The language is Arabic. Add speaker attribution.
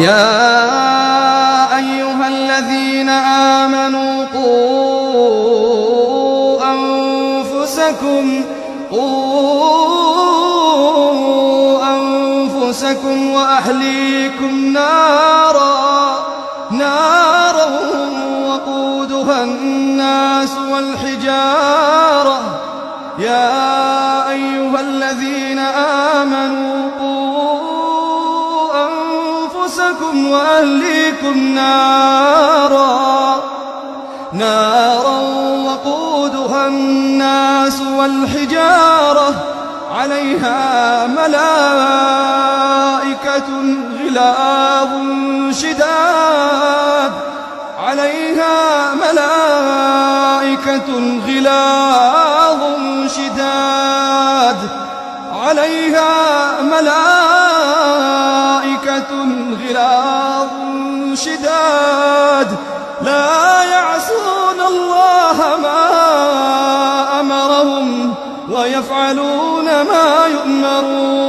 Speaker 1: يا أيها الذين آمنوا قوا أنفسكم وأهليكم نارا وقودها الناس والحجارة. يا أيها الذين آمنوا قوا أنفسكم وأهليكم نارا وقودها الناس والحجارة عليها ملائكة غلاظ شداد لا يعصون الله ما أمرهم ويفعلون ما يؤمرون.